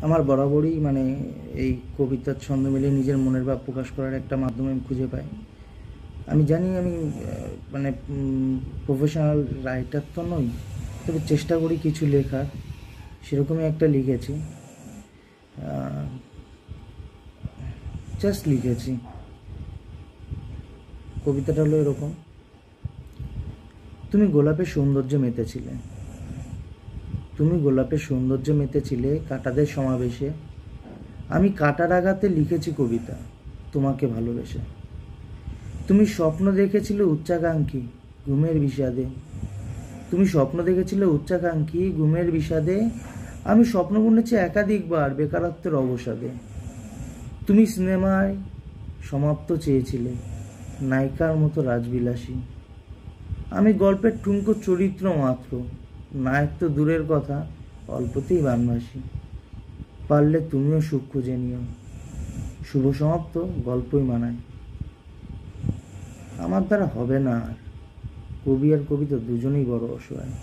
আমার বরাবরই মানে এই কবিতার ছন্দ মিলিয়ে নিজের মনের ভাব প্রকাশ করার একটা মাধ্যম আমি খুঁজে পাই। আমি জানি আমি মানে প্রফেশনাল রাইটার তো নই, তবে চেষ্টা করি কিছু লেখার। সেরকমই একটা লিখেছি, জাস্ট লিখেছি। কবিতাটা হলো এরকম: তুমি গোলাপের সৌন্দর্যে মেতেছিলে, তুমি গোলাপের সৌন্দর্যে মেতেছিলে কাঁটাদের সমাবেশে। আমি কাঁটার আঘাতে লিখেছি কবিতা তোমাকে ভালোবেসে। তুমি স্বপ্ন দেখেছিলে উচ্চাকাঙ্ক্ষী ঘুমের বিষাদে, তুমি স্বপ্ন দেখেছিলে উচ্চাকাঙ্ক্ষী ঘুমের বিষাদে। আমি স্বপ্ন বুনেছি একাধিকবার বেকারত্বের অবসাদে। তুমি সিনেমায় সমাপ্ত চেয়েছিলে নায়িকার মতো রাজবিলাসী। আমি গল্পের ঠুনকো চরিত্র মাত্র, নায়ক তো দূরের কথা অল্পতেই বানভাসি। পারলে তুমিও সুখ খুঁজে নিও, শুভ সমাপ্ত গল্পই মানায়। আমার দ্বারা হবে না আর, কবি আর কবিতা দুজনেই বড় অসহায়।